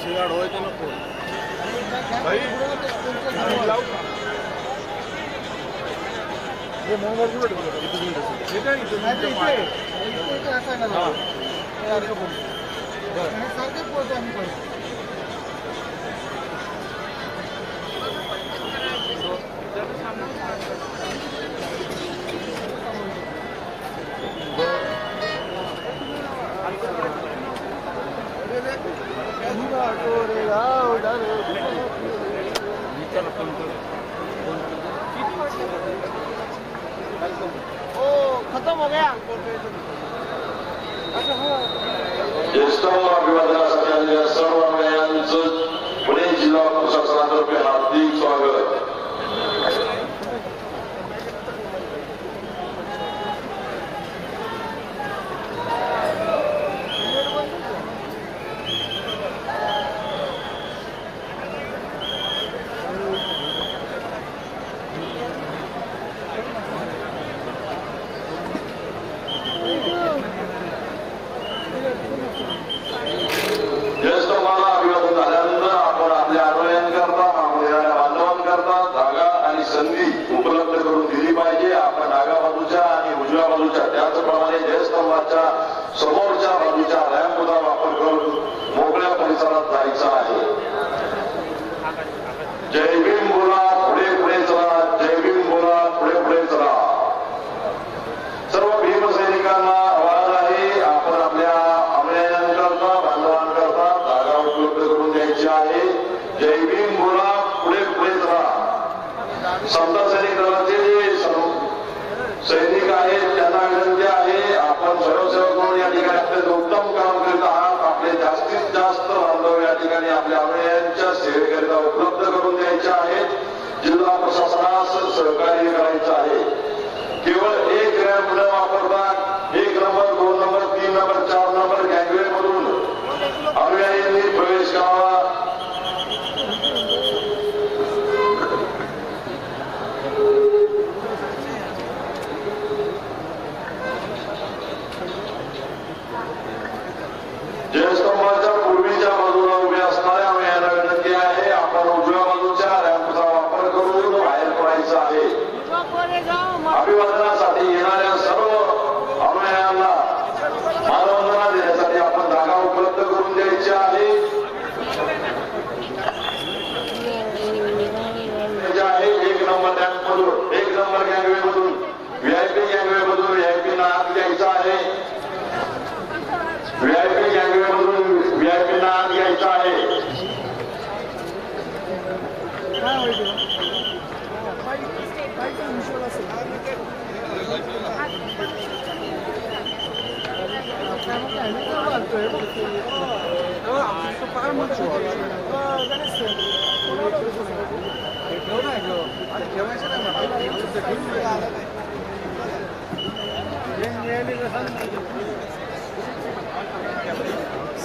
शिगाड होय ते नको खत्म हो गया ज्येष्ठ अभिवादनासाठी आलेल्या सर्व अनुयायांचं पुणे जिल्हा प्रशासनातर्फे हार्दिक स्वागत. संधी उपलब्ध करून दिली पाहिजे. आपण डाव्या बाजूच्या आणि उजव्या बाजूच्या त्याचप्रमाणे जयस्तंभाच्या समोरच्या बाजूच्या रॅम्पचा वापर करून मोकळ्या परिसरात जायचं आहे. जय भीम बोला, पुढे पुढे चला. जय भीम बोला, पुढे पुढे चला. सर्व भीमसैनिकांना आवाज आहे, आपण आपल्या अनुयायांकरता बांधवांकरता जागा उपलब्ध करून द्यायची आहे. जय भीम बोला, पुढे पुढे चला. समता सैनिक दलाचे जे सैनिक आहेत त्यांना विनंती आहे, आपण स्वयंसेवक म्हणून या ठिकाणी आपले उत्तम काम करीत आहात. आपले जास्तीत जास्त बांधव या ठिकाणी आपल्या अनुयायांच्या सेवेकरिता उपलब्ध करून द्यायचे आहेत. जिल्हा प्रशासनास सहकार्य करायचं आहे. केवळ एक रॅम्प न वापरता 1 नंबर 2 नंबर 3 नंबर 4 नंबर गँगवे मधून अनुयायांनी प्रवेश करावा. जयस्तंभाच्या पूर्वीच्या बाजूला उभे असणाऱ्या अनुयायांना विनंती आहे, आपण उजव्या बाजूच्या रॅम्पचा वापर करून बाहेर पडायचं आहे. अभिवादनासाठी येणाऱ्या सर्व अनुयायांना मानवंदना देण्यासाठी आपण जागा उपलब्ध करून द्यायची आहे. 1 नंबर रॅम्प मधून 1 नंबर गँगवे मधून व्हीआयपी गँगवे मधून व्हीआयपीना आत द्यायचं आहे. व्हीआयपी गँगवे मधून व्हीआयपीना आत घ्यायचं आहे.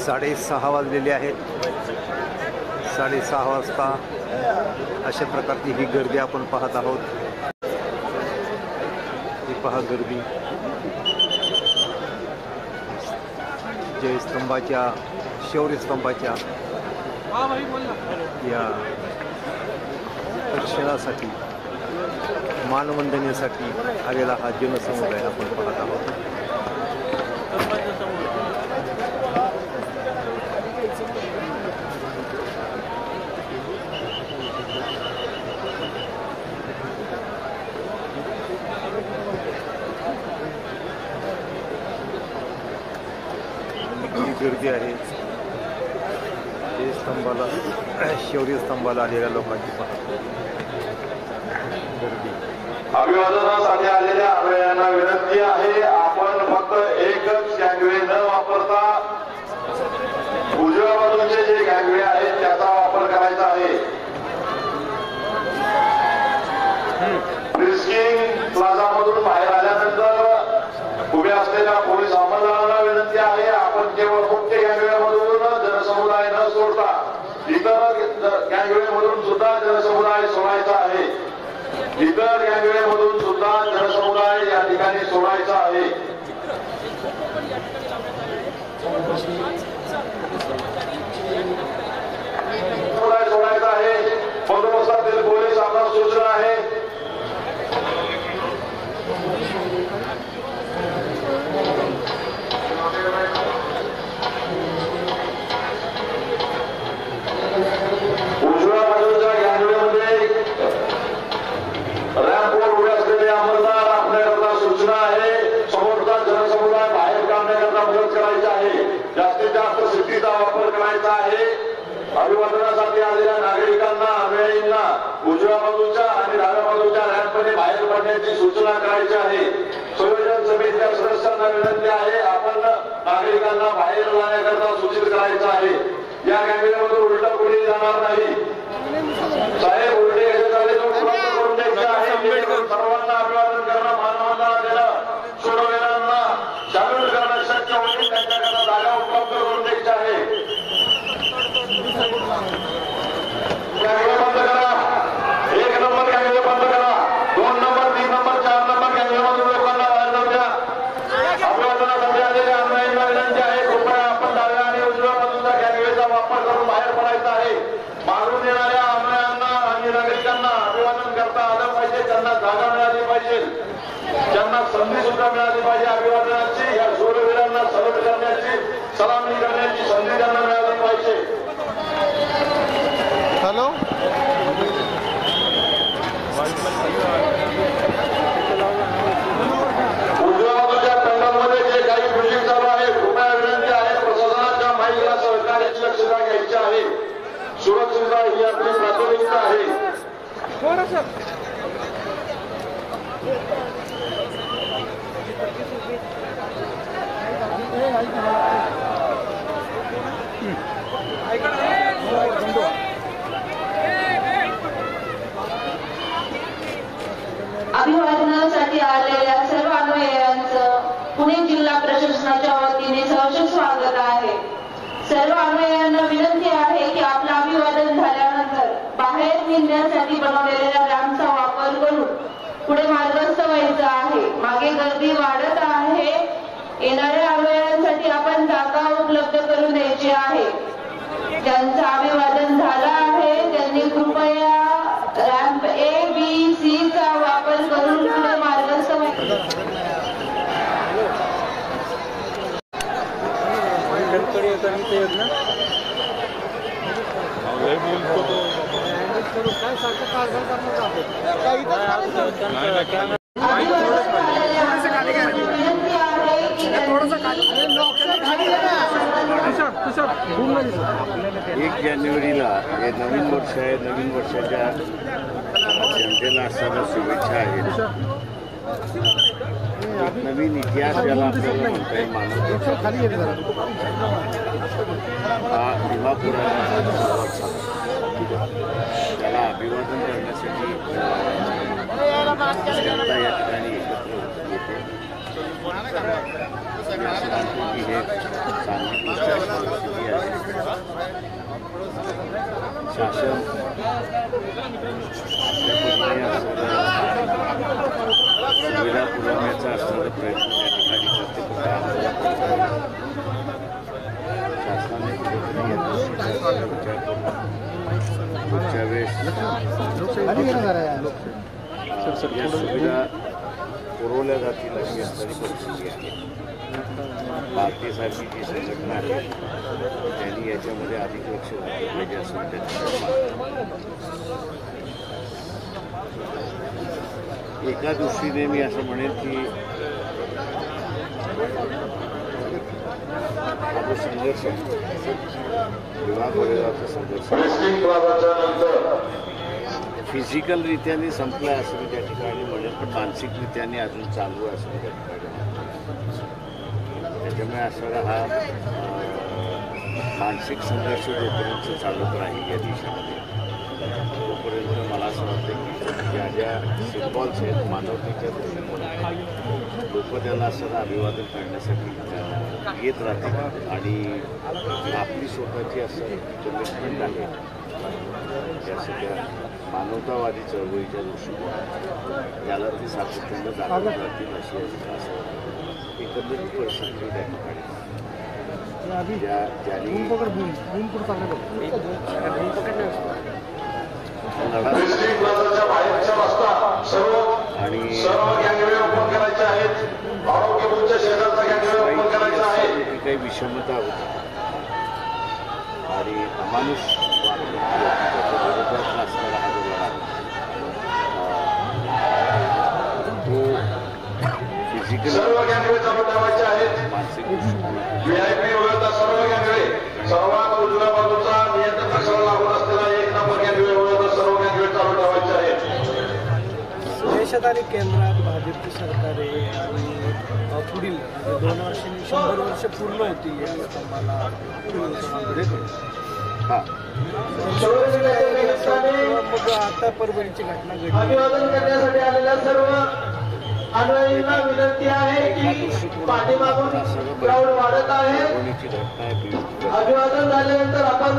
साडेसहा वाजलेले आहेत. 6:30 वाजता अशा प्रकारची ही गर्दी आपण पाहत आहोत. ही पहा गर्दी जयस्तंभाच्या शौर्यस्तंभाच्या या दर्शनासाठी मानवंदनेसाठी आलेला हा जनसमुदाय आपण पाहत आहोत. गर्दी आहे स्तंभाला, शौर्य स्तंभाला आलेल्या लोकांची गर्दी. अभिवादनासाठी आलेल्या अनुयायांना विनंती आहे, आपण फक्त एकच गँगवे न वापरता उजव्या बाजूचे जे गँगवे आहेत त्याचा वापर करायचा आहे. रिस्किंग प्लाझामधून बाहेर आल्यानंतर उभे असलेल्या पोलीस अंमलदारांना विनंती आहे, आपण केवळ मुख्य गँगवेमधून जनसमुदाय न सोडता इतर गँगवेमधून सुद्धा जनसमुदाय सोडायचा आहे. इतर गँगवेमधून सुद्धा जनसमुदाय या ठिकाणी सोडायचा आहे. समुदाय सोडायचा आहे. बंदोबस्तातील पोलीस आपला सूचना आहे. उजव्या बाजूच्या गँगवेमध्ये रॅम्पवर उभे असलेले अंमलदार आपल्याकरता सूचना आहे, समोरचा जनसमुदाय बाहेर काढण्याकरता मदत करायची आहे. जास्तीत जास्त सिद्धीचा वापर करायचा आहे. अभिवादनासाठी आलेल्या नागरिकांना, अनुयायींना उजव्या बाजूच्या आणि डाव्या बाजूच्या रॅम्पने बाहेर पडण्याची सूचना करायची आहे. संयोजन समितीच्या सदस्यांना विनंती आहे, आपण नागरिकांना बाहेर जाण्याकरता सूचित करायचं आहे. या गँगवेमधून उलटा कोणी जाणार नाही. साहेब उलटे याच्याद्वारे करून द्यायचे आहे. सर्वांना अभिवादन करणं, मानवंदना देणं, सोडवलेल्यांना शामिल करणं शक्य होईल. त्यांच्याकरता जागा उपलब्ध करून द्यायची आहे. गँगवे बंद करा. 1 नंबर गँगवे बंद करा. 2 नंबर, 3 नंबर, 4 नंबर गँगवेमधून लोकांना बाहेर जाऊ द्या. अभिवादनासाठी आलेल्या अनुयायींना विनंती आहे, कृपया आपण डाव्या आणि उजव्या बाजूचा गँगवेचा वापर करून बाहेर पडायचा आहे. मारून येणाऱ्या अनुयायांना आणि नागरिकांना अभिवादन करता आलं पाहिजे. त्यांना जागा मिळाली पाहिजे, त्यांना संधी सुद्धा मिळाली पाहिजे. अभिवादनाची, या शूरवीरांना सलूट करण्याची, सलामी करण्याची संधी त्यांना मिळाली पाहिजे. हॅलो, उजव्या बाजूच्या पॅनलमध्ये जे काही म्युझिक चालू आहे, कृपया विनंती आहे, प्रशासनाच्या माहितीला सहकार्याची दक्षता घ्यायची आहे. सुरक्षितता ही आपली प्राथमिकता आहे. अभिवादनासाठी आलेल्या सर्व अनुयायांचं पुणे जिल्हा प्रशासनाच्या वतीने सहर्ष स्वागत आहे. सर्व अनुयायांना विनंती आहे की आपलं अभिवादन झाल्यानंतर बाहेर निघण्यासाठी बनवलेल्या रॅम्पचा वापर करून पुढे मार्गस्थ व्हायचं आहे. मागे गर्दी वाढत आहे. येणाऱ्या अनुयायांसाठी आपण जागा उपलब्ध करून द्यायची आहे. ज्यांचं अभिवादन झालं आहे त्यांनी कृपया रॅम्प A, B, C चा वापर करून पुढे मार्गस्थ व्हायचं. एक जानेवारीला हे नवीन वर्ष आहे. नवीन वर्षाच्या जनतेला असताना शुभेच्छा आहेत. एक नवीन इतिहास ज्याला आपल्याला म्हणता येईल मानवतेचा, हा दिमापुराला सुरुवात झाला. त्याला अभिवादन करण्यासाठी जनता या ठिकाणी एकत्र येते. ही हे सामाजिक परिस्थिती आहे. शासन सुविधा पुरवण्याचा असणारा प्रयत्न या ठिकाणी शासनाने पुढच्या वेळेस या सुविधा पुरवल्या जातील अशी असणारी परिस्थिती आहे. भारतीयसारखी जी संघटना आहे त्यांनी याच्यामध्ये अधिक लक्ष घातलं पाहिजे असं एका दृष्टीने मी असं म्हणेन की हा जो संघर्ष विभाग वडिलांचा संघर्ष फिजिकलरित्याने संपला असं मी त्या ठिकाणी म्हणेन, पण मानसिकरित्याने अजून चालू आहे असं मी त्या ठिकाणी म्हणेन. त्याच्यामुळे असणारा हा मानसिक संघर्ष जोपर्यंत चालत राहील या देशामध्ये तोपर्यंत मला असं वाटतं की ज्या ज्या सिम्बॉल्स आहेत मानवतेच्या दृष्टीने लोक त्यांना असं अभिवादन करण्यासाठी येत राहतील आणि आपली स्वतःची असं कमिटमेंट आहे या सगळ्या मानवतावादी चळवळीच्या दृष्टीने याला ते सातत्यानं दाखवत राहतील अशी असं एकंदरीत परिस्थिती त्या ठिकाणी ज्यांनी आणि काही विषमता होती आणि अमानुष विरोधात असणारा हा जो लढा तो फिजिकल मानसिक सर्वात उजव्या बाजूचा नियंत्रण कक्षाला लागून असलेला एक नंबर गॅंगवे सर्व गॅंगवे चालू ठेवायचे आहेत. देशात आणि केंद्रात भाजपची सरकार आहे आणि पुढील 2 वर्षांनी 100 वर्ष पूर्ण होती या स्तंभाला मग आता परभणीची घटना घडली. अभिवादन करण्यासाठी आलेल्या सर्व अनुयायींना विनंती आहे की पाठीमागून क्राऊड वाढत आहे. अभिवादन झाल्यानंतर आपण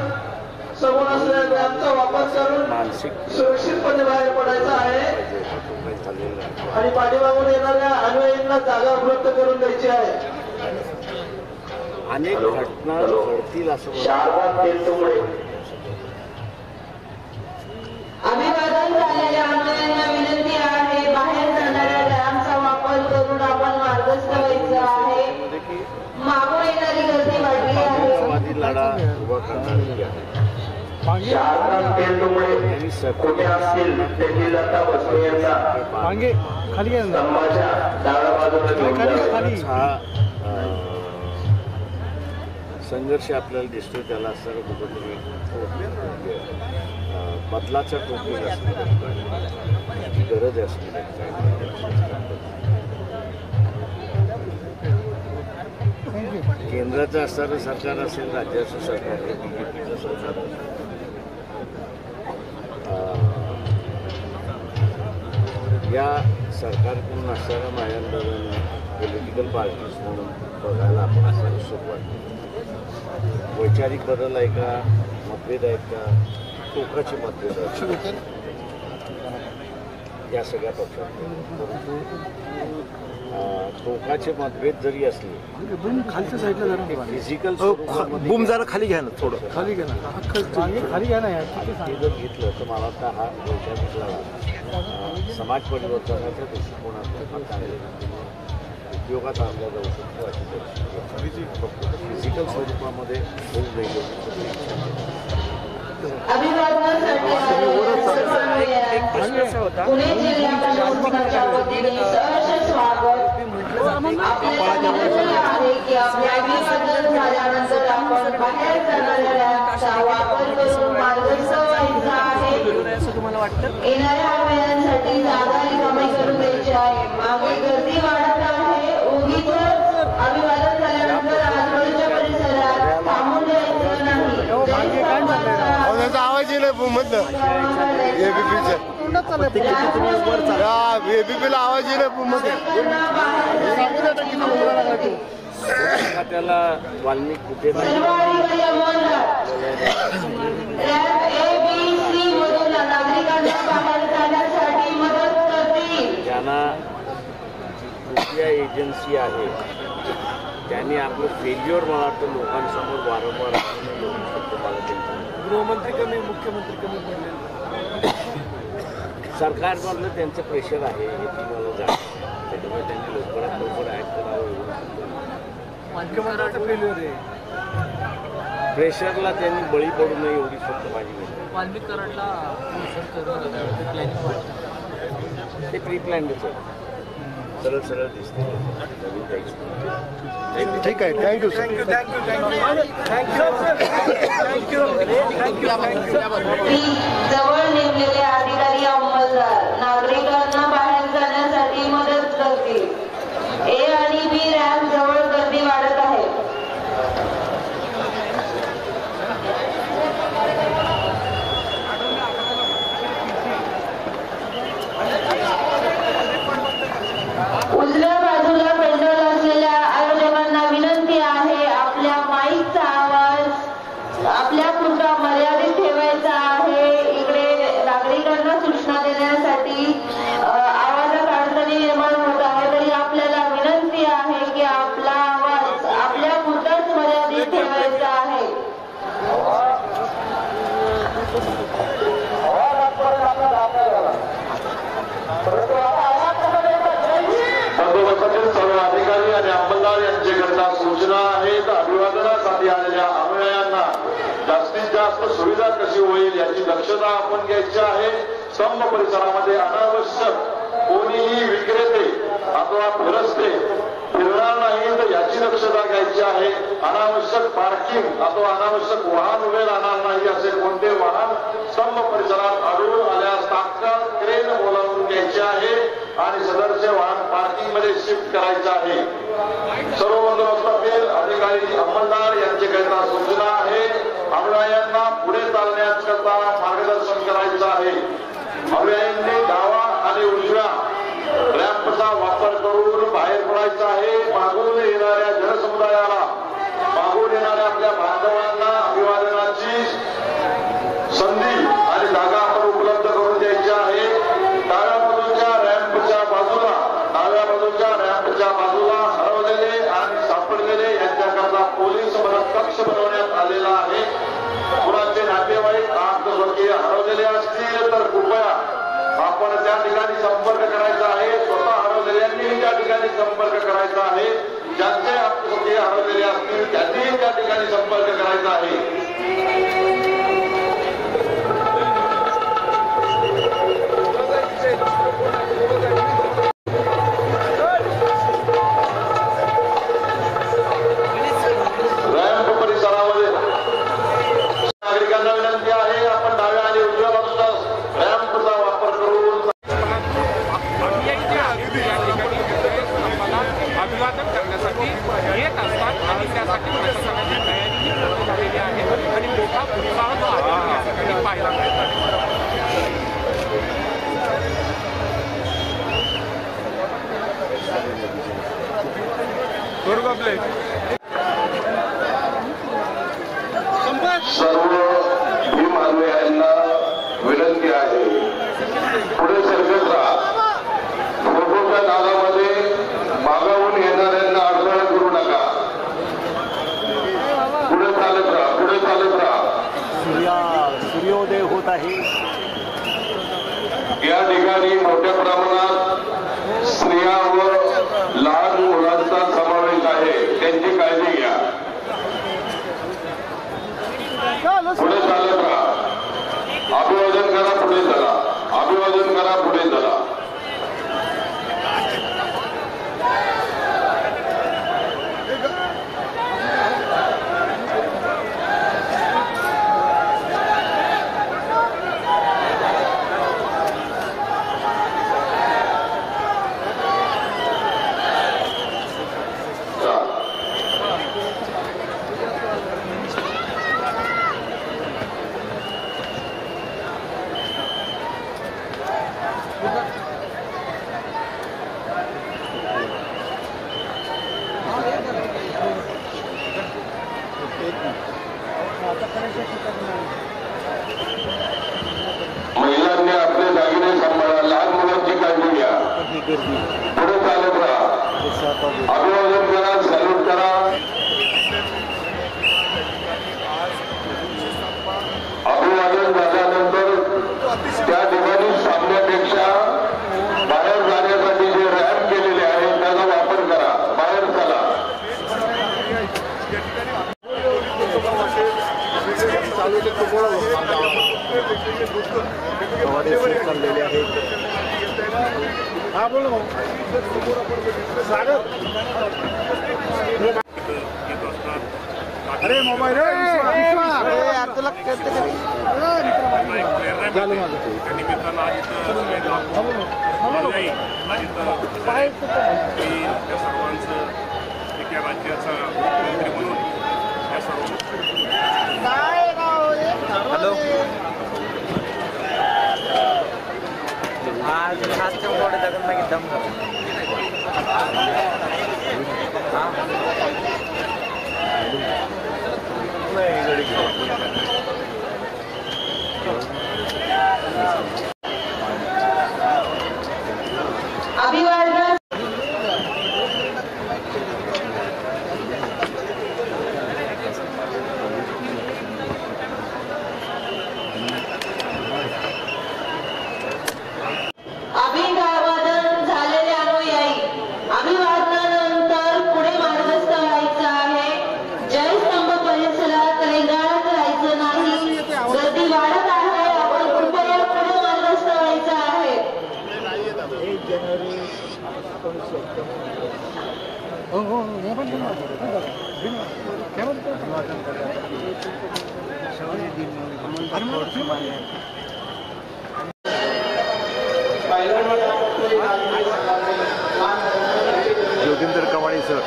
समोर असलेल्या रॅम्पचा वापर करून सुरक्षितपणे बाहेर पडायचं आहे आणि पाठीमागून येणाऱ्या अनुयायींना जागा उपलब्ध करून द्यायची आहे. अनेक घटना घडतील असं अभिवादन झालेल्या अनुयायांना विनंती आहे बाहेर जाणाऱ्या रॅम्पचा वापर करून आपण मार्गस्थ व्हायचं आहे. मागून येणारी गर्दी वाढली आहे. लढा उभा करणारी आहे. संघर्ष आपल्याला दिसतो त्याला असं कुठेतरी बदलाच्या टोपीत असण्याची गरज असते. केंद्राचं असणारं सरकार असेल राज्याचं सरकार आहे बीजेपीचं सरकार असेल या सरकारकडून असणाऱ्या मायांदोलन पॉलिटिकल पार्टीज म्हणून बघायला आपण असणारी सुरुवात केली. वैचारिक बदल आहे का मतभेद आहेत का टोकाचे मतभेद आहेत या सगळ्या पक्षात. टोकाचे मतभेद जरी असले खालच्या साईडला जरा फिजिकल बूम जरा खाली घ्या ना, थोडं खाली घ्या ना, खाली घ्या ना. हे जर घेतलं तर मला वाटतं हा वैचारिक लढा समाज परिवर्तनाच्या दृष्टिकोनातून चांगल्या उपयोगात आणला जाऊ शकतो अशी परिस्थिती फक्त फिजिकल स्वरूपामध्ये होऊ नये. पुणे जिल्हा प्रशासनाच्या वतीने सहर्ष स्वागत. आहे की आपल्या अभिवादन झाल्यानंतर आपण बाहेर जाणाऱ्या रॅम्पचा वापर करून मार्गस्थ व्हायचा आहे. येणाऱ्या अनुयायांसाठी जागा रिकामी करून द्यायची आहे. मागे गर्दी वाढत आहे. उगीच अभिवादन झाल्यानंतर आजूबाजूच्या परिसरात थांबून द्यायचं नाही. आवाज येईल एबीपीला आवाज येईल त्याला वाल्मिक कुठे ज्यांना कुठल्या एजन्सी आहे त्यांनी आपलं फेल्युअर मला वाटतं लोकांसमोर वारंवार गृहमंत्री कमी मुख्यमंत्री कमी पडले. सरकारमधलं त्यांचं प्रेशर आहे हे तुम्हाला जाणं, त्याच्यामुळे त्यांनी लवकरात लवकर ॲक्ट करावं. मुख्यमंत्र्यांचं फेल्युअर आहे. प्रेशरला त्यांनी बळी पडू नये एवढी फक्त माझी विनंती. वाल्मिक कराडला प्लॅनिंग वाटतं ते प्री प्लॅनच आहे, सरळ सरळ दिसते. नवीन काहीच नाही. ठीक आहे. Thank you sir. जवळ नेमलेले अधिकारी अंमलदार नागरिकांना बाहेर जाण्यासाठी मदत करतील. ए आणि बी रॅम्प जवळ गर्दी वाढत आहे. उजव्या बाजूला पेंडॉल असलेल्या आयोजकांना विनंती आहे, आपल्या माईकचा आवाज आपल्या पुरता मर्यादित ठेवायचा आहे. इकडे नागरिकांना सूचना देण्यासाठी आवाजात अडचणी निर्माण होत आहे, तरी आपल्याला विनंती आहे की आपला आवाज आपल्या पुरताच मर्यादित ठेवायचा आहे. बंदोबस्तातील सर्व अधिकारी आणि अंमलदार यांच्याकरता सूचना आहेत. अभिवादनासाठी आलेल्या अनुयायांना जास्तीत जास्त सुविधा कशी होईल याची दक्षता आपण घ्यायची आहे. स्तंभ परिसरामध्ये अनावश्यक कोणीही विक्रेते अथवा फिरस्ते फिरणार नाही तर याची दक्षता घ्यायची आहे. अनावश्यक पार्किंग अथवा अनावश्यक वाहन उभे राहणार नाही असे कोणते वाहन स्तंभ परिसरात आढळून आल्यास तात्काळ क्रेन बोलावून घ्यायचे आहे आणि सदरचे वाहन पार्किंग मध्ये शिफ्ट करायचे आहे. सर्व बंदोबस्तातील अधिकारी अंमलदार यांच्याकरिता सूचना आहे. अनुयायांना पुढे चालण्याकरता मार्गदर्शन करायचं आहे. अनुयायांनी डावा आणि उजव्या रॅम्पचा वापर करून बाहेर पडायचा आहे. मागून येणाऱ्या जनसमुदायाला, मागून येणाऱ्या आपल्या बांधवांना अभिवादनाची संधी आणि जागा आपण उपलब्ध करून द्यायची आहे. डाव्या बाजूच्या रॅम्पच्या बाजूला हरवलेले आणि सापडलेले यांच्याकरता पोलीस मदत कक्ष बनवण्यात आलेला आहे. कुणाचे नातेवाईक स्वकीय हरवलेले असतील तर कृपया आपण त्या ठिकाणी संपर्क करायचा आहे. स्वतः हरवलेल्यांनी त्या ठिकाणी संपर्क करायचा आहे. ज्यांचे स्वकीय हरवलेले असतील त्यांनीही त्या ठिकाणी संपर्क करायचा आहे. रॅम्प परिसरामध्ये नागरिकांना विनंती आहे, आपण डाव्या आणि उजव्या बाजूला रॅम्पचा वापर करून अभिवादन करण्यासाठी येत असतात आणि त्यासाठी प्रशासनाची तयारी झालेली आहे आणि मोठा उत्साह जो आहे यासाठी पाहायला मिळतो. सर्व भीम अनुयायांना विनंती आहे, पुढे सरकत राहा. फोटोच्या नादामध्ये मागावून येणाऱ्यांना अडथळा करू नका. पुढे चालत राहा. सूर्योदय होत आहे. या ठिकाणी मोठ्या प्रमाणात स्त्रिया व लहान मुलांचा समावेश आहे, त्यांची काळजी घ्या. पुढे चालत राहा. अभिवादन करा, पुढे चला. अभिवादन करा, पुढे चला. महिलांनी आपले दागिने सांभाळा, लहान मुलांची काळजी घ्या. पुढे चालत राहा. अभिवादन करा, सॅल्यूट करा. अभिवादन झाल्यानंतर त्या ठिकाणी सामन्यापेक्षा फवारे सुरू चाललेले आहेत. अरे मोबाईल सर्वांचं एका राज्याचा मंत्री म्हणून या सर्व हॅलो आज हातच्या मोठे जगत नाही दम अभिवादन अभिवादन झालेले अनुयायी अभिवादनानंतर पुढे मार्गस्थ व्हायचं आहे. जयस्तंभ परिसरात रेंगाळत राहायचं नाही. गर्दी वाढत आहे. आपण कृपया पुढे मार्गस्थ व्हायचं आहे. योगेंद्र कवाडे सर.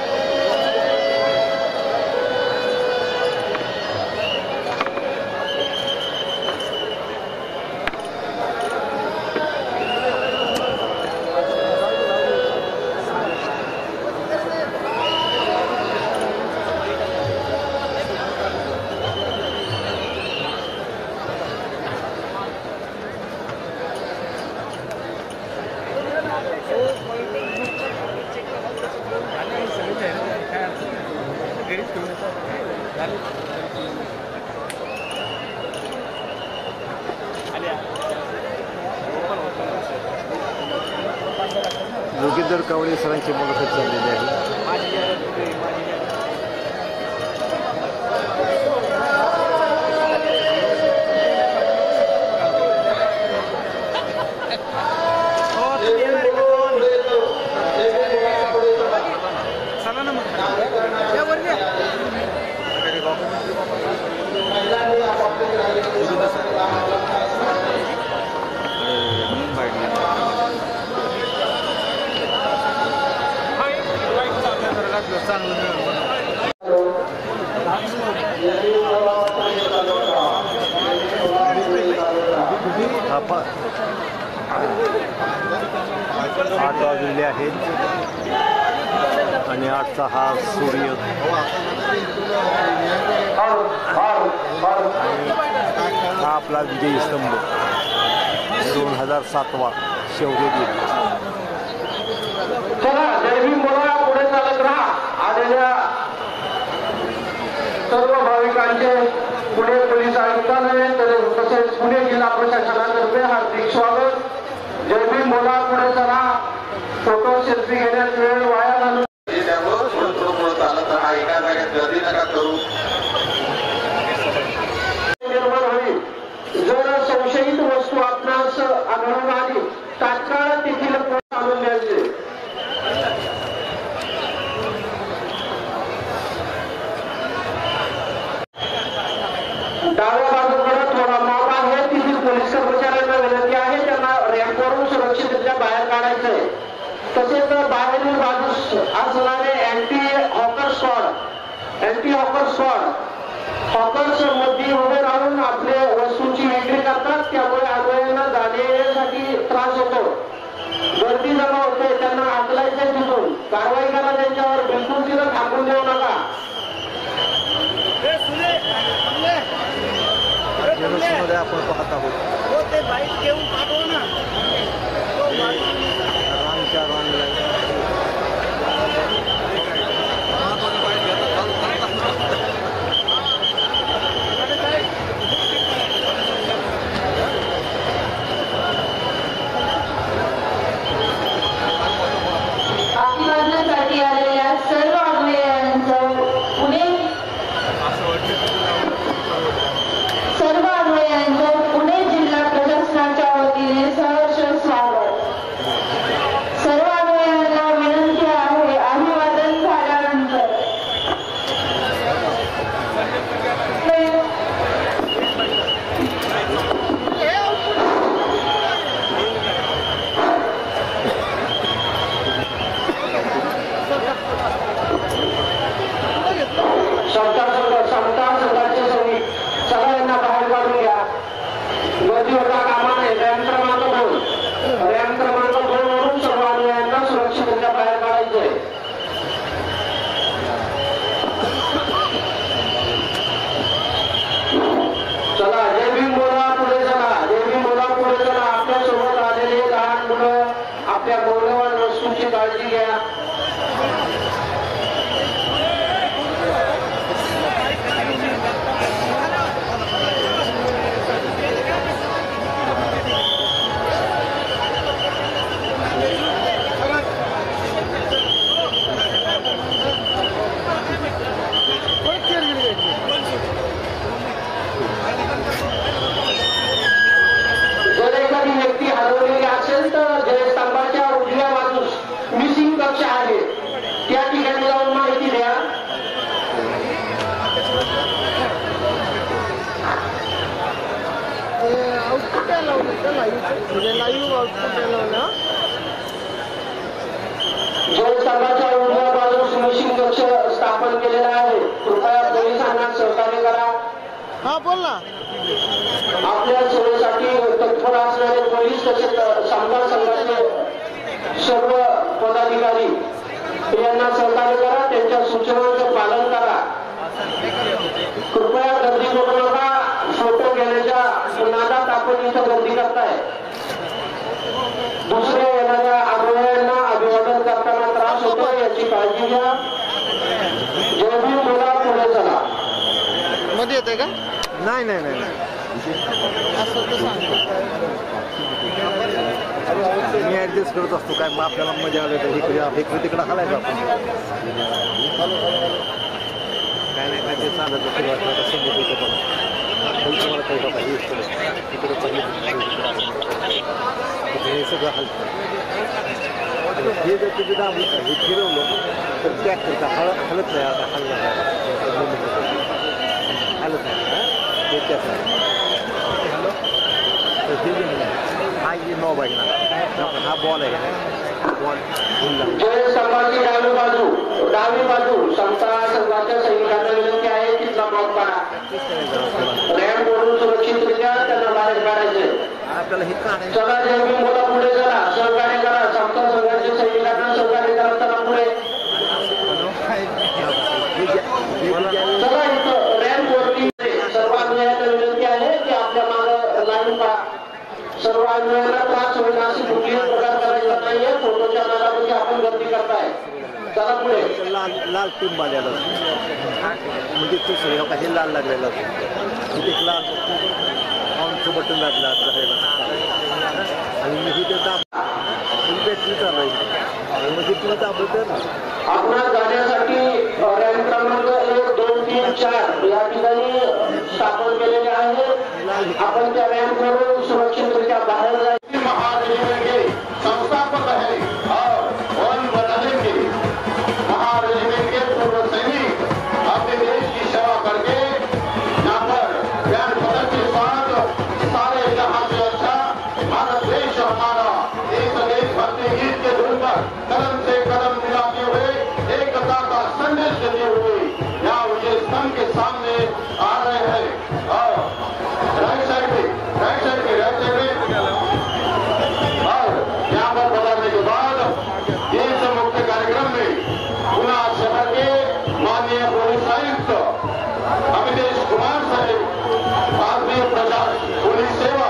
योगेंद्र कवाडे सरांची मुलाखत चाललेली आहे. आठ वाजलेले आहेत आणि 8चा हा सूर्य हा आपला विजयी स्तंभ 2007वा शौर्य दिन. चला जय भीम बोला, पुढे चालत राहा. आलेल्या सर्व भाविकांचे पुणे पोलीस आयुक्तालय तसेच पुणे जिल्हा प्रशासनातर्फे हार्दिक स्वागत. जय भीम बोला, पुढे चला. फोटो सेल्फी घेण्यात वेळ वाया घालून थोडं चालत राहा. एका जागेत गर्दी नका करू. निर्माण होईल. जर संशयित वस्तू आपणास आढळून आली तात्काळ तेथील आणून द्यायचे. डाव्या बाजूकडे थोडा मॉब आहे. तेथील पोलीस कर्मचाऱ्यांना विनंती आहे त्यांना रॅम्पवरून सुरक्षितरित्या बाहेर काढायचंय. तसेच बाहेरील बाजूस असणारे अँटी हॉकर स्क्वॉड हॉकर्स मध्ये उभे राहून आपल्या वस्तूंची विक्री करतात. त्यामुळे अन्वयांना जाणे येण्यासाठी त्रास होतो. गर्दी जमा होते. त्यांना हाकलायचे तिथून. कारवाई करा त्यांच्यावर. बिलकुल तिथं थांबून देऊ नका. आपण पाहत आहोत रांगच्या रांगला अभिवादनासाठी आलेल्या सर्व अनुयायांचं पुणे काळजी घ्या. जर एखादी व्यक्ती हरवलेली असेल तर जयस्तंभाच्या उजव्या बाजूस मिसिंग कक्ष आहे, त्या ठिकाणी जाऊन माहिती द्या. जयस्तंभाच्या उजव्या बाजूस मिसिंग कक्ष स्थापन केलेला आहे. कृपया पोलिसांना सहकार्य करा. हा बोल ना. आपल्या सेवेसाठी तत्पर असणारे पोलीस तसेच समता संघाचे सर्व पदाधिकारी यांना सहकार्य करा. त्यांच्या सूचनांचं पालन करा. कृपया गर्दी करू नका. फोटो घेण्याच्या नादात आपण इथं गर्दी करताय. दुसऱ्या येणाऱ्या अनुयायांना अभिवादन करताना त्रास होतो याची काळजी घ्या. जय भीम बोला, पुढे चला. मध्ये येते का? नाही मी ऍडजस्ट करत असतो. काय मग आपल्याला मजा आली तर इकडे तिकडे हलायचं आपण. काय नाही काय ते चालत समजत होतं. पण मला काही बाबा तिकडे हे सगळं हलतं. हे जर तुझे दाबलं हे फिरवलं तर पॅक करता हलत नाही. आता हलत नाही. हे त्याचं हा ये मोबाईल हा बॉल आहे. बॉल जयस्तंभाची डावी बाजू समता संघाच्या सैनिकांना विनंती आहे तिथला ब्लॉक काढा. रॅम्प वरून सुरक्षितरित्या त्यांना बाहेर काढायचे. आपल्याला हे काढायचं. चला जय भीम बोला, पुढे चला. सहकार्य करा. समता संघाच्या सैनिकांना सहकार्य करा. चला पुढे चला. इथं रॅम्प वरती सर्व अनुयायांना विनंती आहे की आपल्या मागे लाईन पहा. सर्व अनुयायांना त्रास होईल अशी कुठलीही प्रकार करायचा नाहीये. फोटोच्या नादामध्ये आपण गर्दी करताय. चला पुढे. लाल टीम आलेला म्हणजे तो सगळं काही लाल लागलेला तिथे लाल ऑनचं बटन लागलं आणि मी ते बॅटरी चालवायची म्हणजे तुला दाबलं तर आपणास जाण्यासाठी रॅम्प क्रमांक 1, 2, 3, 4 या ठिकाणी स्थापन केलेले आहे. आपण त्या रॅम्पवरून सुरक्षितरित्या बाहेर जायचे. महारेजिमेंट के संस्थापक है और वन बनाने के महारेजिमेंट के पूर्व सैनिक अपने देश की सेवा करके यहाँ पर ज्ञान पदक के साथ सारे जहां से अच्छा भारत देश हमारा एक देशभक्ति गीत के धुन पर कदम से कदम मिलाते हुए एकता का संदेश देते हुए यहाँ विजय स्तंभ के सामने आ रहे हैं. और राइट साइड पे और यहाँ पर बताने के बाद देश मुक्त कार्यक्रम में गुना शहर के माननीय पुलिस आयुक्त अमितेश कुमार साहेब, भारतीय प्रशासन पुलिस सेवा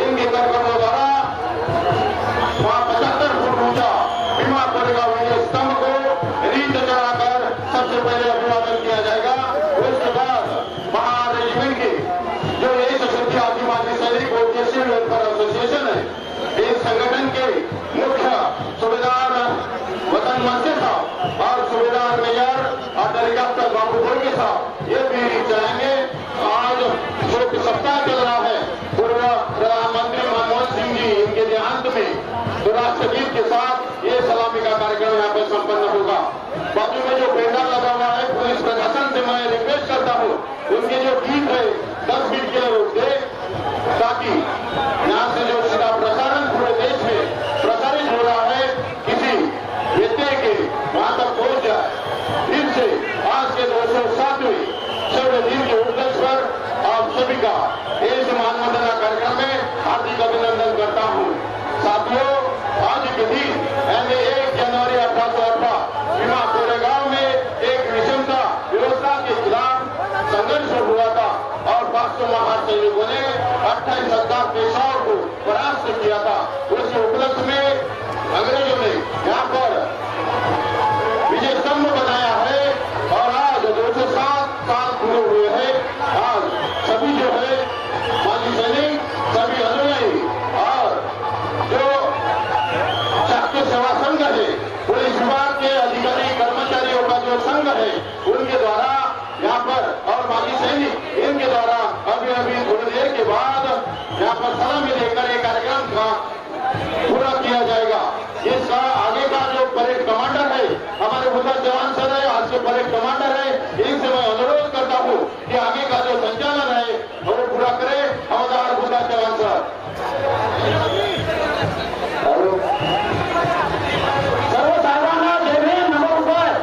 इनके कार्यक्रमों द्वारा वहाँ 75 फुट ऊंचा भीमा कोरेगांव विजय स्तंभ को रीत चढ़ाकर सबसे पहले अभिवादन किया जाएगा. उसके बाद महारेजिमेंट के जो एक सशस्त्र आदिवासी सैनिक वोकेशनल वेलफेयर एसोसिएशन है, इस संगठन के मुख्य सूबेदार वतन मंत्री साहब और सूबेदार मेजर और हेलीकॉप्टर बाबू भोगे साहब ये भी रीत चढ़ाएंगे. आज शोक सप्ताह चल रहा है. पूर्व प्रधानमंत्री मनमोहन सिंह जी इनके देहांत में तो राष्ट्रगीत के साथ ये सलामी का कार्यक्रम यहाँ पर संपन्न होगा. बाजू में जो पेंडाल लगा हुआ है, पुलिस प्रशासन से मैं रिक्वेस्ट करता हूँ उनके जो गीत है 10 मिनट के लिए रोक दे ताकि यहाँ से जो सीधा प्रसारण पूरे देश में प्रसारित हो रहा है किसी व्यक्ति के वहां तक पहुंच जाए. फिर से आज के 207वें शौर्य दिन के उपलक्ष्य पर आप सभी का इस मानवंदना कार्यक्रम में हार्दिक अभिनंदन करता हूँ. साथियों, आज के दिन यानी 1 जनवरी 1818 भीमा कोरेगांव में एक विषमता व्यवस्था के खिलाफ संघर्ष हुआ था और 500 महासैनिकों ने 28,000 पेशवाओं को परास्त किया था. उस उपलक्ष्य में अंग्रेजों ने यहाँ पर विजय स्तंभ बनाया है और आज 207 साल पूरे हुए हैं। आज सभी जो है माजी सैनिक, सभी अनुयायी और जो शासकीय सेवा संघ है, पुलिस विभाग के अधिकारी कर्मचारियों का जो संघ है, उनके द्वारा यहाँ पर और माजी सैनिक इनके द्वारा अभी थोड़ी देर के बाद यहाँ पर सलामी लेकर एक कार्यक्रम का पूरा किया जाएगा। इसका आगे का जो परेड कमांडर है, हमारे भूतपूर्व जवान सर है, आज के परेड कमांडर है, इनसे मैं अनुरोध करता हूँ कि आगे का जो संचालन है वो पूरा करे। हवलदार भूतपूर्व जवान सर। सर्वसाधारण जय भीम, नमो बुद्धाय।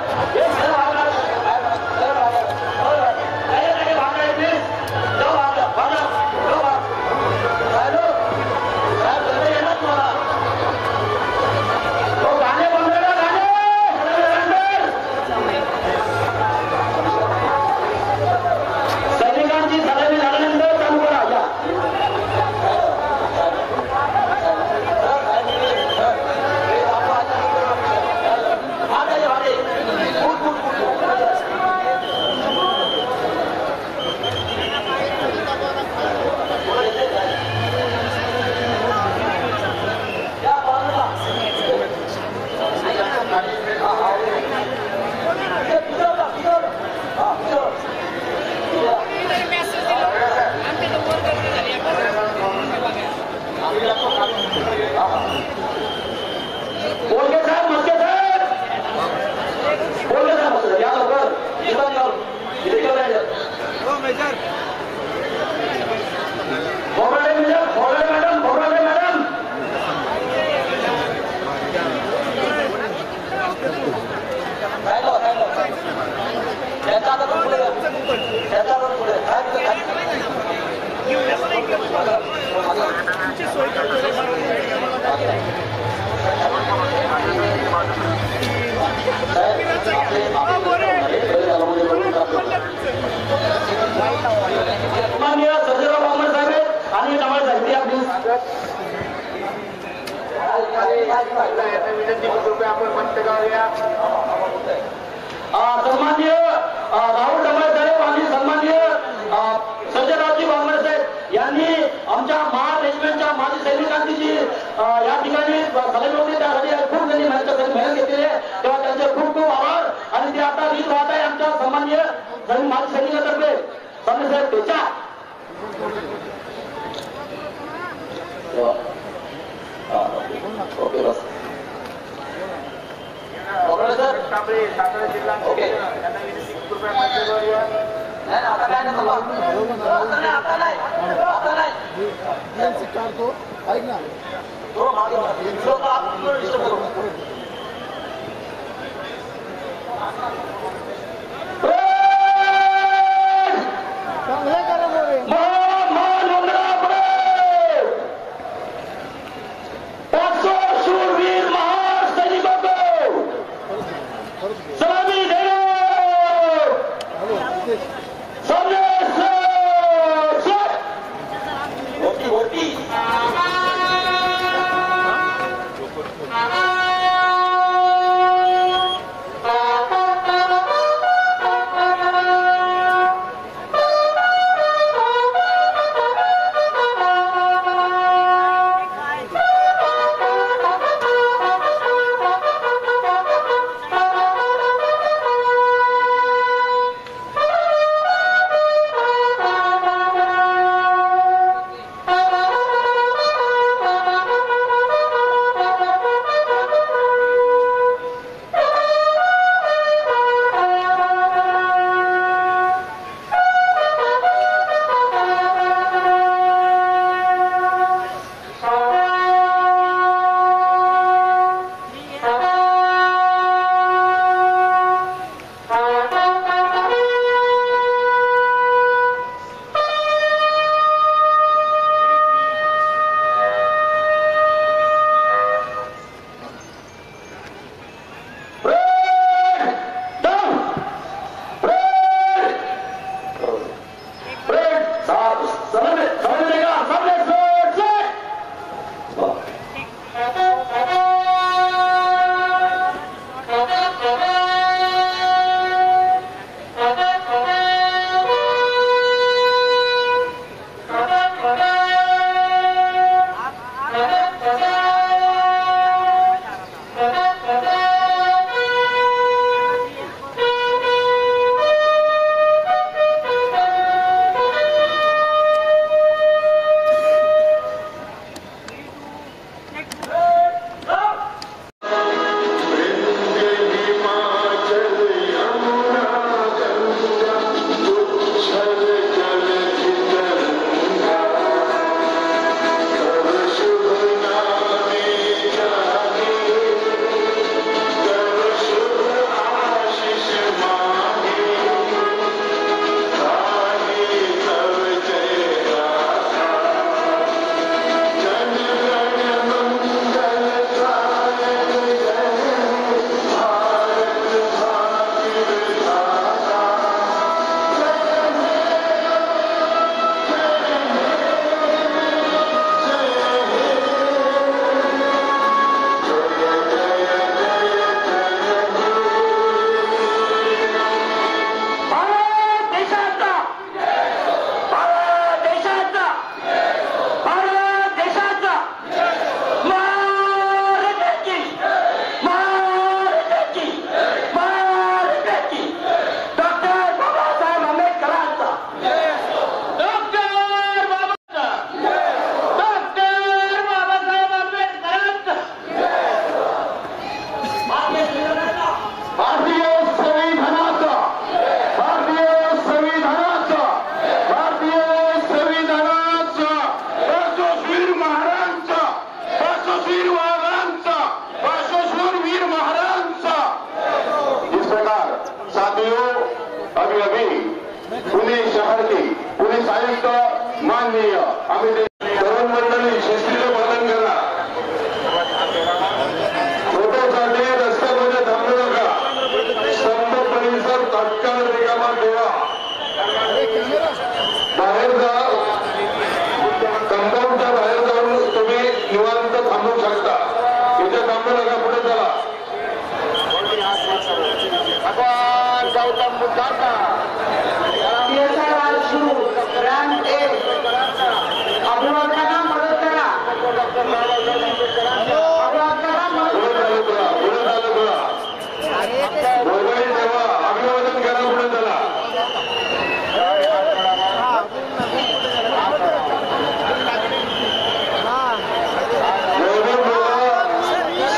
सैनिकांची सलामी झाल्यानंतर चालू करा. बोलके साहेब, मस्के साहेब, बोलके साहेब, या लवकर इथं या. इथे घेऊन यायचं. फोराडे मॅडम, फोराडे मॅडम, फोराडे मॅडम. त्याचा आता पुढे, त्याचा पुढे माननीय सजराव वामन साहेब आणि नवाज साहेब आपली आपण मंच गावूया. सन्माननीय राहुल डमाळे साहेब आणि सन्माननीय सजरावजी वामन साहेब यांनी आमच्या महार रेजिमेंटच्या माजी सैनिकांची जी या ठिकाणी सलामी होती, त्यासाठी खूप त्यांनी मेहनत घेतलेली आहे. तेव्हा त्यांचे खूप खूप आभार. आणि ते आता रीत राहत आहे आमच्या सन्माननीय माजी सैनिकातर्फे सामने साहेब त्याच्या ओके बस सर सातारा जिल्हा ओके आता काय काढतो ऐक ना. शूरवीर महार सैनिकों को सलामी देना. सामने होती अमाननीय. आम्ही तरुण मंडळी शिस्तीचं पालन करा. फोटोसाठी रस्त्यामध्ये थांबू नका. स्तंभ परिसर तात्काळ रिकामा ठेवा. बाहेर जा, कंपाऊंडच्या बाहेर जाऊन तुम्ही निवांत थांबू शकता. इथे थांबू नका, पुढे चला. गौतम बुद्धांना अभिवादनाला मदत करा. मोबाईल ठेवा, अभिवादन करा, पुढे चला.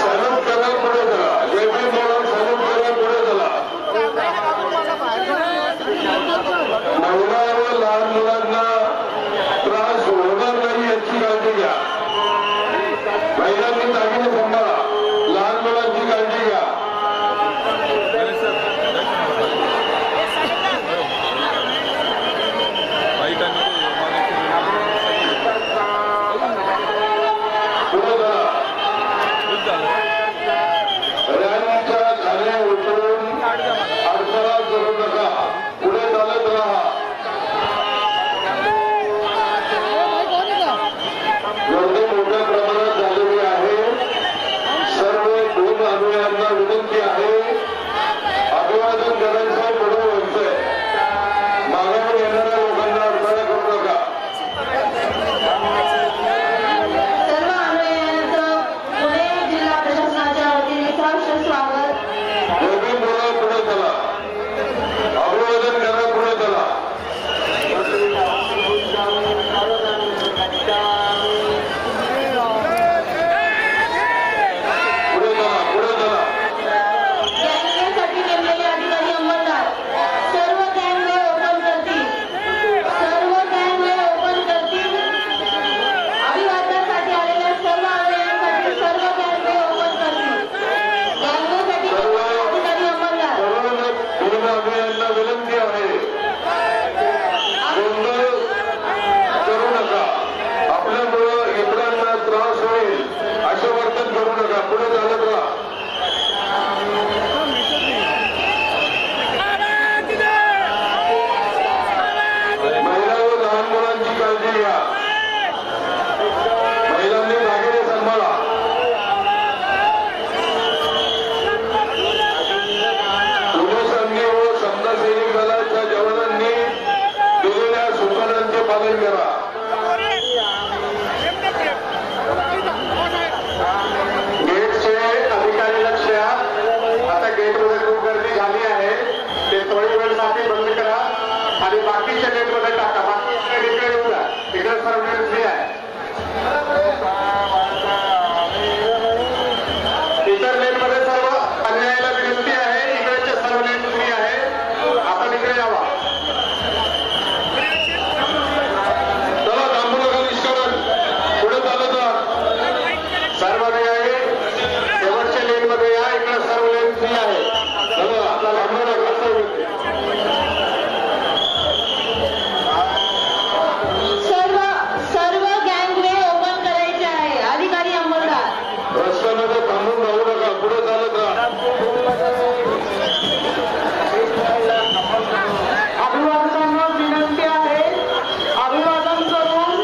सलूट करा, पुढे चला. जय भीम बोला, सलूट करा, पुढे चला. महिला व लहान मुलांना त्रास होणार नाही याची काळजी घ्या. महिलांनी दागिने सांभाळा, लहान मुलांची काळजी घ्या. पुढे चला. रॅलीच्या खाली उतरून अडथळा करू नका. पुढे चालत राहा. गर्दी मोठ्या प्रमाणात झालेली आहे. सर्व भीम अनुयायांना विनंती आहे, अभिवादन करायचं, पुढे व्हायचंय. मागावर येणाऱ्या लोकांना अडथळा करू नका. सर्व अनुयायांचं पुणे जिल्हा प्रशासनाच्या वतीने सहर्ष स्वागत. जय भीम बोला, पुढे चला. अभिवादन करा, पुढे चला. पुढे चला, पुढे चला. गँगवेसाठी नेमलेले अधिकारी अंमलदार सर्व गँगवे ओपन करतील. सर्व गँगवे ओपन करतील. अभिवादनासाठी आलेल्या सर्व अनुयायांसाठी सर्व गँगवे ओपन करतील. गँगवेसाठी नेमलेले अधिकारी अंमलदार सर्व भीम अनुयायांना विनंती आहे, गोंधळ करू नका. आपल्यामुळं इतरांना त्रास होईल असे वर्तन करू नका. पुढे चालत राहा. महिला व लहान मुलांची काळजी घ्या. महिलांनी दागिने सांभाळा. पोलिसांनी व समता सैनिक दलाच्या जवानांनी दिलेल्या सूचनांचे पालन करा. गेटचे अधिकारी लक्ष द्या. आता गेटमध्ये खूप गर्दी झाली आहे. ते थोडी वेळसाठी बंद करा आणि बाकीच्या गेटमध्ये टाका. बाकी इकडे येऊ द्या. इकडे सर्व फ्री आहे. इतर लेनमध्ये सर्व अन्यायाला विनंती आहे. इकडचे सर्व लेन फ्री आहे. आपण इकडे यावा. चला, थांबू नका निष्कारण. पुढे चालत राहा. सर्व अनुयायी शेवटच्या लेनमध्ये या. इकडे सर्व लेन फ्री आहे. चला, आता थांबू नका. सर्व गँगवे ओपन करायचे आहे. अधिकारी अंमलदार रस्त्यामध्ये थांबून राहू नका. पुढे चालत राहा. अभिवादनांना विनंती आहे, अभिवादन करून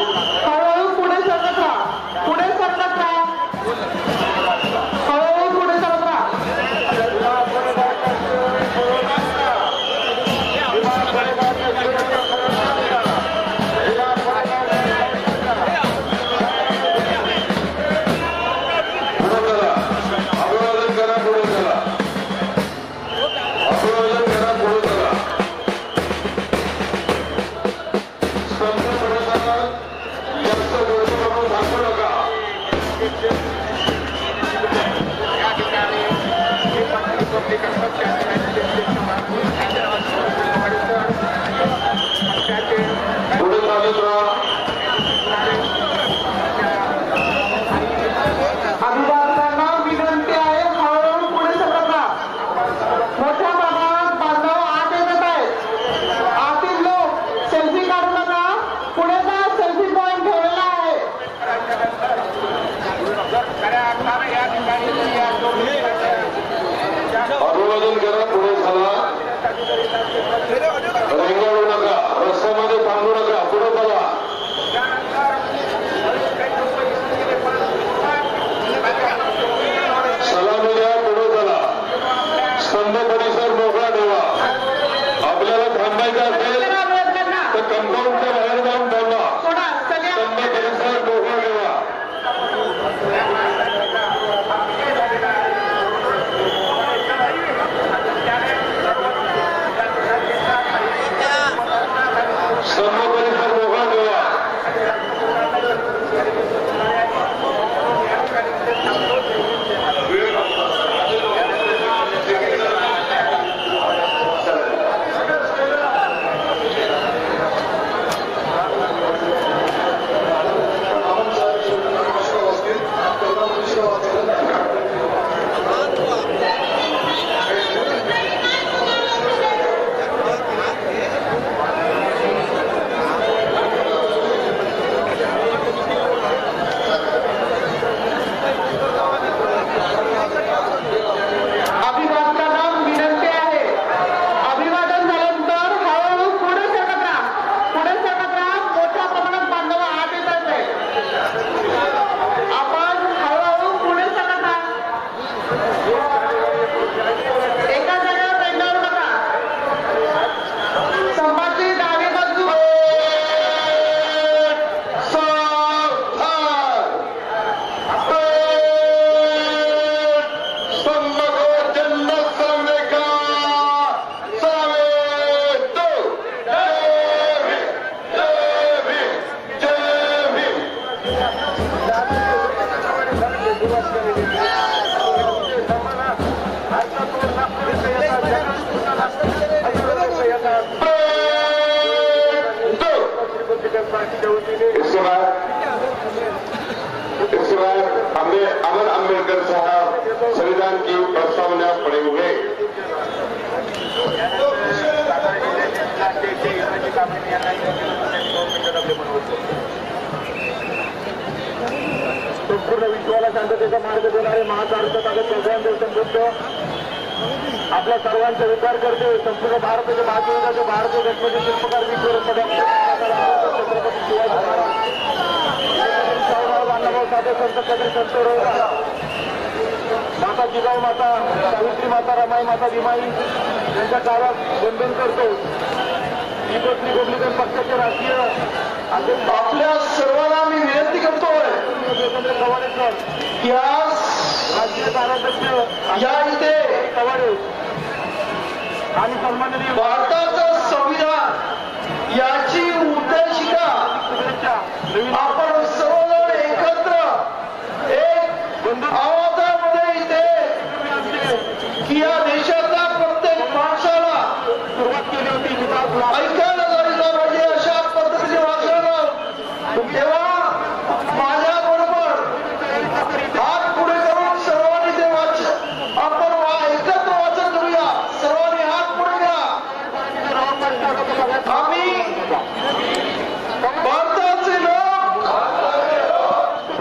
हळूहळू पुढे सरकत राहा. पुढे सरकत राहा. हळूहळू पुढे सरकत राहा. पुढे चला. अभिवादन करा, पुढे चला. अभिवादन करा, पुढे चला. स्तंभ परिसरात जास्त गर्दी करून थांबू नका. पुढे चालत राहा. अभिवादनांना विनंती आहे, हळूहळू पुढे सरकत राहा. मोठ्या प्रमाणात बांधव आत येत आहेत. आतील लोक सेल्फी काढू नका. पुढे जा, सेल्फी इसके बाद हमने अमर अम्बेडकर साहब संविधान की प्रस्तावना पढ़े हुए संपूर्ण विश्वाला शांततेचा मार्ग देणारे महासारथ भगवान गौतम बुद्ध आपल्या सर्वांचा विचार करते. संपूर्ण भारताचे महात्मा भारतीय घटनेचे शिल्पकार विश्वरत्न छत्रपती शिवाजी महाराज अण्णाभाऊ साठे संत कबीर संत रविदास माता जिजाऊ माता सावित्री माता रमाई माता भीमाई यांच्या काळात वंदन करतो. रिपब्लिकन पक्षाचे राष्ट्रीय अध्यक्ष आपल्या सर्वांना मी विनंती करतोय देवेंद्र कवाडे सर या राष्ट्रीय कार्याध्यक्ष या इथे कवाडे आणि सन्माननीय भारताचं संविधान याची उद्देशिका आपण सर्वजण एकत्र एक आवाजामध्ये इथे की या देशातल्या प्रत्येक माणसाला सुरुवात केली होती ऐकायला जायला पाहिजे अशा पद्धतीने वाचलं. तेव्हा माझ्या बरोबर हात पुढे करून सर्वांनी ते वाच आपण एकत्र वाचन करूया. सर्वांनी हात पुढे घ्या. आम्ही भारताचे लोक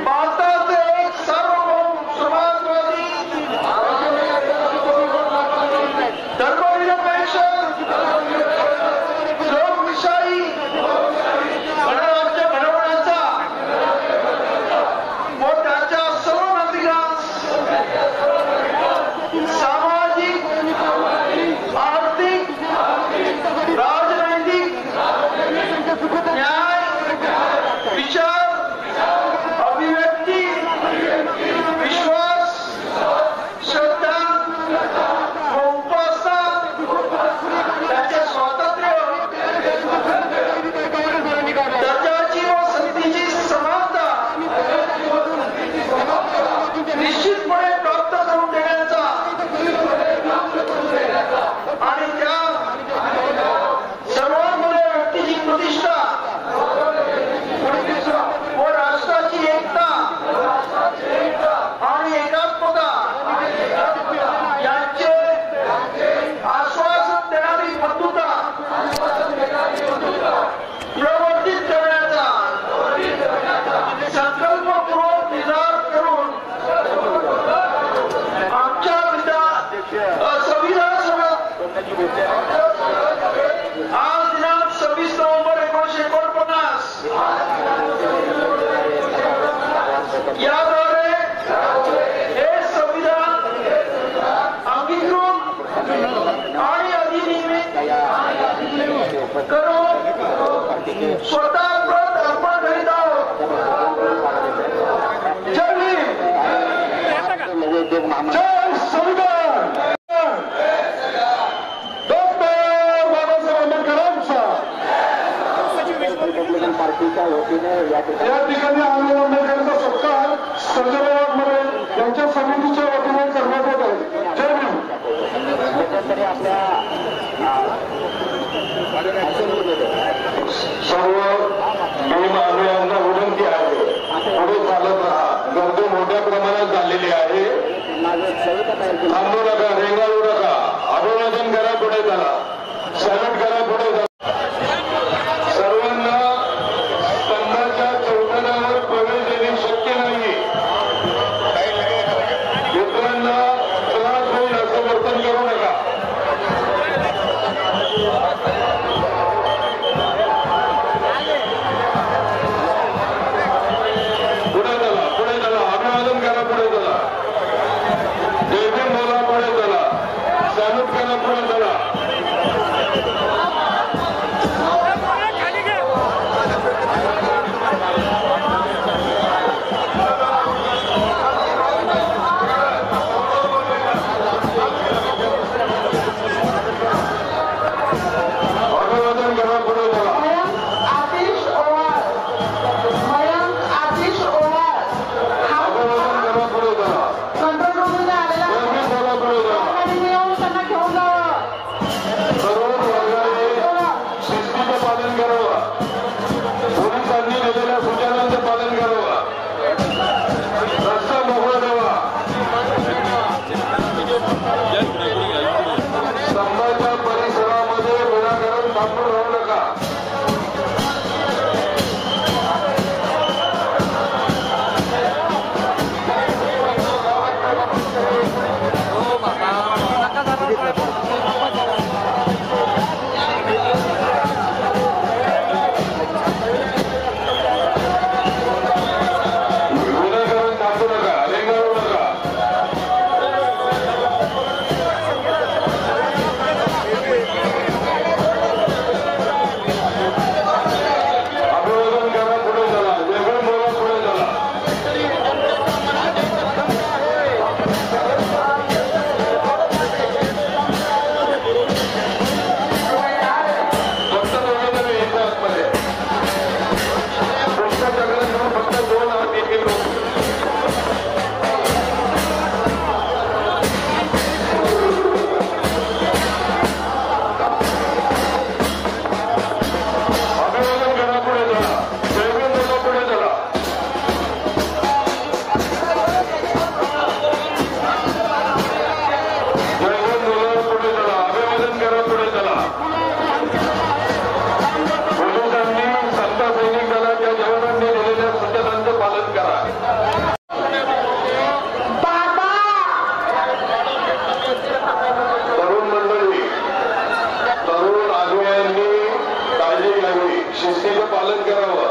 भारताचे एक सार्वभौम समाजवादी धर्मनिरपेक्ष लोकशाही गणराज्य घडवण्याचा व त्याच्या सर्व नागरिकांस सामाजिक आर्थिक राजनैतिक न्याय विचार अभिव्यक्ती विश्वास श्रद्धा व उपासना त्याचे स्वातंत्र्य दर्जाची व संधीची समानता निश्चितपणे प्राप्त करून देण्याचा आणि त्या सर्वांमध्ये व्यक्तीची प्रतिष्ठा व राष्ट्राची एकता आणि एकात्मता यांचे आश्वासन देणारी बंधुता प्रवर्तित करण्याचा संकल्पपूर्वक निर्धार करून आमच्या संविधान सभा आज दिनांक 26 नोव्हेंबर 1949 याद्वारे हे संविधान अंगीकृत आणि अधिनियमित करून स्वतः प्रत अर्पण करीत आहोत. जय भीम जय संविधान डॉक्टर बाबासाहेब आंबेडकरांचा रिपब्लिकन पार्टीच्या वतीने या ठिकाणी आंबेडकरांचा सत्कार संजयवाडमध्ये यांच्या समितीच्या वतीने करण्यात येत आहे. जय भीम. सर्व भीम अनुयायांना विनंती आहे पुढे चालत राहा. गर्दी मोठ्या प्रमाणात झालेली आहे. थांबू नका रेंगाळू नका. अभिवादन करा पुढे चला. सॅल्यूट करा पुढे चला. सर्वांना स्तंभाच्या चौकावर प्रवेश देणे शक्य नाही. इतरांना त्रास होईल असं वर्तन करू नका. पुढे चला. पुढे चला. अभिवादन करा. पुढे चला. जय भीम बोला. पुढे चला. शिस्तीचं पालन करावं